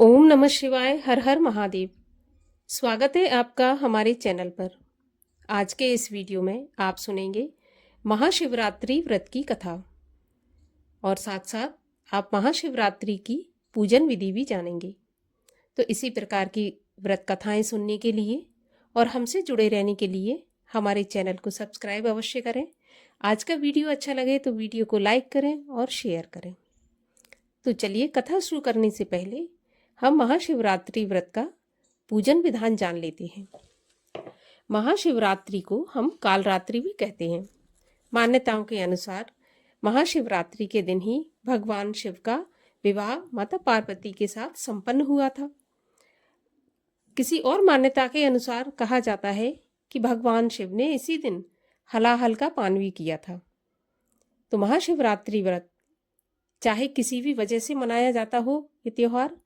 ओम नमः शिवाय। हर हर महादेव। स्वागत है आपका हमारे चैनल पर। आज के इस वीडियो में आप सुनेंगे महाशिवरात्रि व्रत की कथा और साथ साथ आप महाशिवरात्रि की पूजन विधि भी जानेंगे। तो इसी प्रकार की व्रत कथाएं सुनने के लिए और हमसे जुड़े रहने के लिए हमारे चैनल को सब्सक्राइब अवश्य करें। आज का वीडियो अच्छा लगे तो वीडियो को लाइक करें और शेयर करें। तो चलिए कथा शुरू करने से पहले हम महाशिवरात्रि व्रत का पूजन विधान जान लेते हैं। महाशिवरात्रि को हम कालरात्रि भी कहते हैं। मान्यताओं के अनुसार महाशिवरात्रि के दिन ही भगवान शिव का विवाह माता पार्वती के साथ संपन्न हुआ था। किसी और मान्यता के अनुसार कहा जाता है कि भगवान शिव ने इसी दिन हलाहल का पान भी किया था। तो महाशिवरात्रि व्रत चाहे किसी भी वजह से मनाया जाता हो ये त्योहार,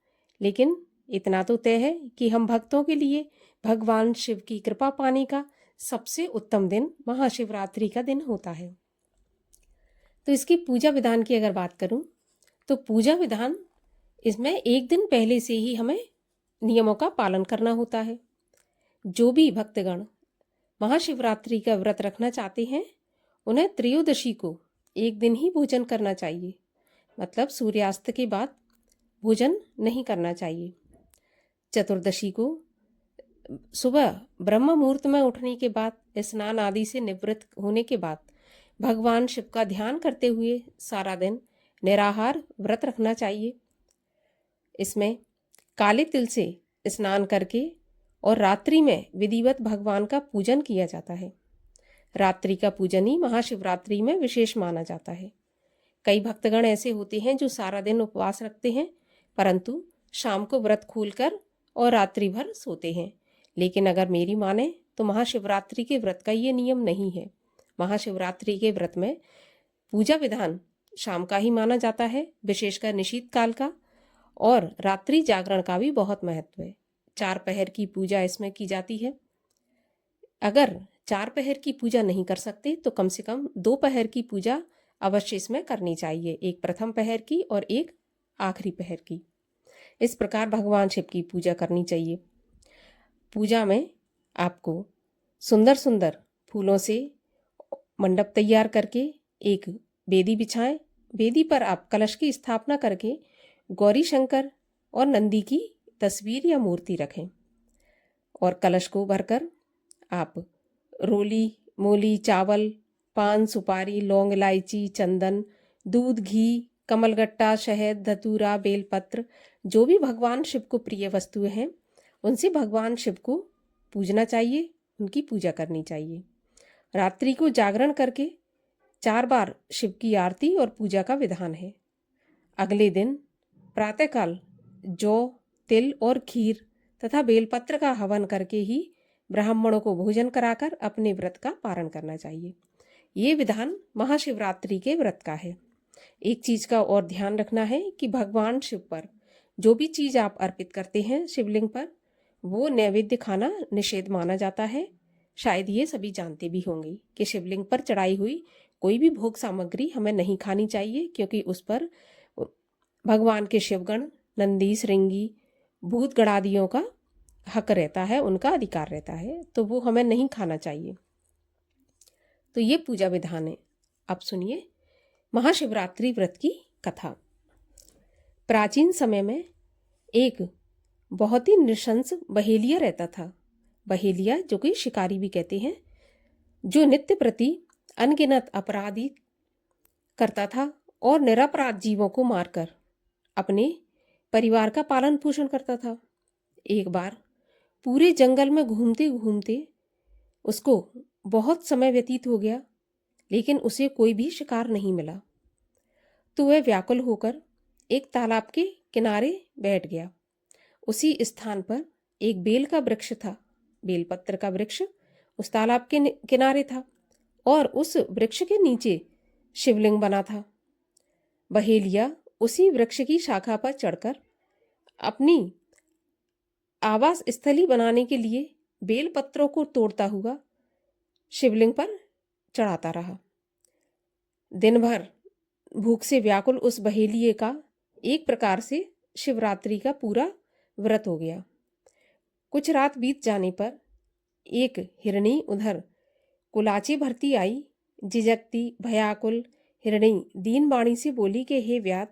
लेकिन इतना तो तय है कि हम भक्तों के लिए भगवान शिव की कृपा पाने का सबसे उत्तम दिन महाशिवरात्रि का दिन होता है। तो इसकी पूजा विधान की अगर बात करूं तो पूजा विधान इसमें एक दिन पहले से ही हमें नियमों का पालन करना होता है। जो भी भक्तगण महाशिवरात्रि का व्रत रखना चाहते हैं उन्हें त्रयोदशी को एक दिन ही भोजन करना चाहिए, मतलब सूर्यास्त के बाद भोजन नहीं करना चाहिए। चतुर्दशी को सुबह ब्रह्म मुहूर्त में उठने के बाद स्नान आदि से निवृत्त होने के बाद भगवान शिव का ध्यान करते हुए सारा दिन निराहार व्रत रखना चाहिए। इसमें काले तिल से स्नान करके और रात्रि में विधिवत भगवान का पूजन किया जाता है। रात्रि का पूजन ही महाशिवरात्रि में विशेष माना जाता है। कई भक्तगण ऐसे होते हैं जो सारा दिन उपवास रखते हैं परंतु शाम को व्रत खोलकर और रात्रि भर सोते हैं। लेकिन अगर मेरी माने तो महाशिवरात्रि के व्रत का ये नियम नहीं है। महाशिवरात्रि के व्रत में पूजा विधान शाम का ही माना जाता है, विशेषकर निशीत काल का, और रात्रि जागरण का भी बहुत महत्व है। 4 पहर की पूजा इसमें की जाती है। अगर 4 पहर की पूजा नहीं कर सकते तो कम से कम 2 पहर की पूजा अवश्य इसमें करनी चाहिए, एक प्रथम पहर की और एक आखिरी पहर की। इस प्रकार भगवान शिव की पूजा करनी चाहिए। पूजा में आपको सुंदर सुंदर फूलों से मंडप तैयार करके एक वेदी बिछाएं। वेदी पर आप कलश की स्थापना करके गौरी शंकर और नंदी की तस्वीर या मूर्ति रखें और कलश को भरकर आप रोली, मूली, चावल, पान, सुपारी, लौंग, इलायची, चंदन, दूध, घी, कमलगट्टा, शहद, धतूरा, बेलपत्र, जो भी भगवान शिव को प्रिय वस्तुएं हैं उनसे भगवान शिव को पूजना चाहिए, उनकी पूजा करनी चाहिए। रात्रि को जागरण करके 4 बार शिव की आरती और पूजा का विधान है। अगले दिन प्रातःकाल जौ, तिल और खीर तथा बेलपत्र का हवन करके ही ब्राह्मणों को भोजन कराकर अपने व्रत का पारण करना चाहिए। ये विधान महाशिवरात्रि के व्रत का है। एक चीज का और ध्यान रखना है कि भगवान शिव पर जो भी चीज आप अर्पित करते हैं शिवलिंग पर, वो नैवेद्य खाना निषेध माना जाता है। शायद ये सभी जानते भी होंगे कि शिवलिंग पर चढ़ाई हुई कोई भी भोग सामग्री हमें नहीं खानी चाहिए, क्योंकि उस पर भगवान के शिवगण, नंदी, श्रृंगी, भूत गणादियों का हक रहता है, उनका अधिकार रहता है, तो वो हमें नहीं खाना चाहिए। तो ये पूजा विधान है। अब सुनिए महाशिवरात्रि व्रत की कथा। प्राचीन समय में एक बहुत ही नृशंस बहेलिया रहता था। बहेलिया, जो कि शिकारी भी कहते हैं, जो नित्य प्रति अनगिनत अपराधी करता था और निरपराध जीवों को मारकर अपने परिवार का पालन पोषण करता था। एक बार पूरे जंगल में घूमते घूमते उसको बहुत समय व्यतीत हो गया, लेकिन उसे कोई भी शिकार नहीं मिला। तो वह व्याकुल होकर एक तालाब के किनारे बैठ गया। उसी स्थान पर एक बेल का वृक्ष था, बेलपत्र का वृक्ष उस तालाब के किनारे था और उस वृक्ष के नीचे शिवलिंग बना था। बहेलिया उसी वृक्ष की शाखा पर चढ़कर अपनी आवास स्थली बनाने के लिए बेलपत्रों को तोड़ता हुआ शिवलिंग पर चढ़ाता रहा। दिन भर भूख से व्याकुल उस बहेलिये का एक प्रकार से शिवरात्रि का पूरा व्रत हो गया। कुछ रात बीत जाने पर एक हिरणी उधर कुलाची भरती आई। झिझकती भयाकुल हिरणी दीन वाणी से बोली कि हे व्याध,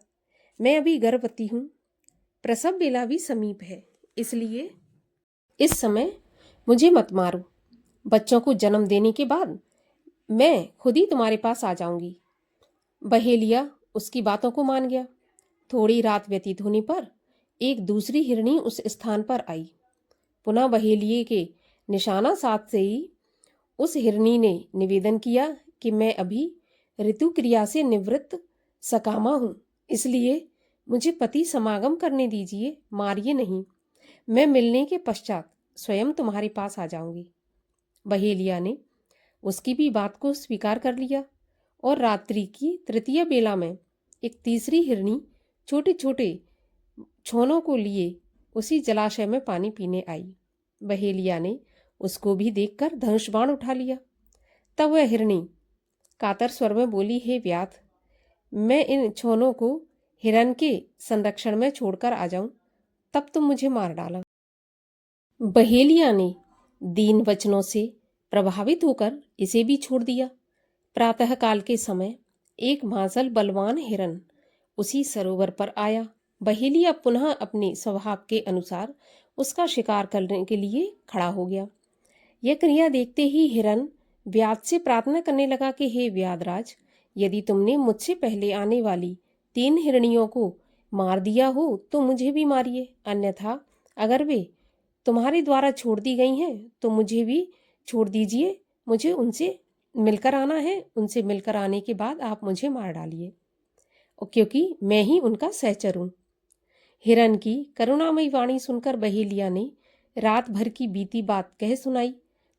मैं अभी गर्भवती हूँ, प्रसव बेला भी समीप है, इसलिए इस समय मुझे मत मारो। बच्चों को जन्म देने के बाद मैं खुद ही तुम्हारे पास आ जाऊंगी। बहेलिया उसकी बातों को मान गया। थोड़ी रात व्यतीत होने पर एक दूसरी हिरणी उस स्थान पर आई। पुनः बहेलिये के निशाना साधते ही उस हिरणी ने निवेदन किया कि मैं अभी ऋतु क्रिया से निवृत्त सकामा हूँ, इसलिए मुझे पति समागम करने दीजिए, मारिए नहीं। मैं मिलने के पश्चात स्वयं तुम्हारे पास आ जाऊंगी। बहेलिया ने उसकी भी बात को स्वीकार कर लिया और रात्रि की तृतीय बेला में एक तीसरी हिरणी छोटे छोटे छोनों को लिए उसी जलाशय में पानी पीने आई। बहेलिया ने उसको भी देखकर धनुष बाण उठा लिया। तब वह हिरणी कातर स्वर में बोली, हे व्याध, मैं इन छोनों को हिरण के संरक्षण में छोड़कर आ जाऊं, तब तुम मुझे मार डाला। बहेलिया ने दीन वचनों से प्रभावित होकर इसे भी छोड़ दिया। प्रातः काल के समय एक मांसल बलवान हिरन उसी सरोवर पर आया। बहेलिया पुनः अपने स्वभाव के अनुसार उसका शिकार करने के लिए खड़ा हो गया। यह क्रिया देखते ही हिरन व्याध से प्रार्थना करने लगा कि हे व्याधराज, यदि तुमने मुझसे पहले आने वाली 3 हिरणियों को मार दिया हो तो मुझे भी मारिए, अन्यथा अगर वे तुम्हारे द्वारा छोड़ दी गई हैं तो मुझे भी छोड़ दीजिए। मुझे उनसे मिलकर आना है, उनसे मिलकर आने के बाद आप मुझे मार डालिए, क्योंकि मैं ही उनका सहचर हूँ। हिरन की करुणामयी वाणी सुनकर बहेलिया ने रात भर की बीती बात कह सुनाई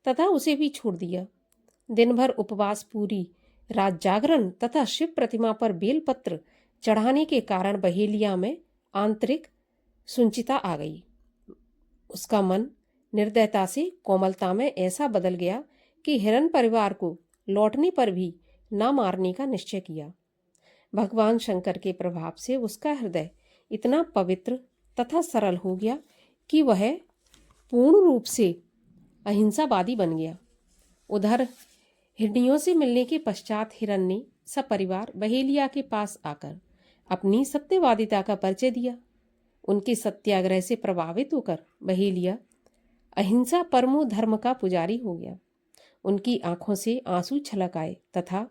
तथा उसे भी छोड़ दिया। दिन भर उपवास, पूरी रात जागरण तथा शिव प्रतिमा पर बेलपत्र चढ़ाने के कारण बहेलिया में आंतरिक सुंचिता आ गई। उसका मन निर्दयता से कोमलता में ऐसा बदल गया कि हिरन परिवार को लौटने पर भी न मारने का निश्चय किया। भगवान शंकर के प्रभाव से उसका हृदय इतना पवित्र तथा सरल हो गया कि वह पूर्ण रूप से अहिंसावादी बन गया। उधर हिरनियों से मिलने के पश्चात हिरन ने सपरिवार बहेलिया के पास आकर अपनी सत्यवादिता का परिचय दिया। उनके सत्याग्रह से प्रभावित होकर बहेलिया अहिंसा परमो धर्म का पुजारी हो गया। उनकी आंखों से आंसू छलक आए तथा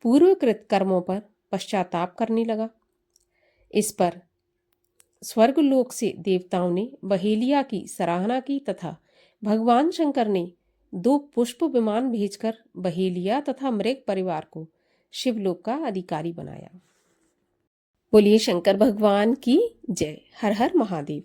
पूर्वकृत कर्मों पर पश्चाताप करने लगा। इस पर स्वर्गलोक से देवताओं ने बहेलिया की सराहना की तथा भगवान शंकर ने 2 पुष्प विमान भेजकर बहेलिया तथा मृग परिवार को शिवलोक का अधिकारी बनाया। बोलिए शंकर भगवान की जय। हर हर महादेव।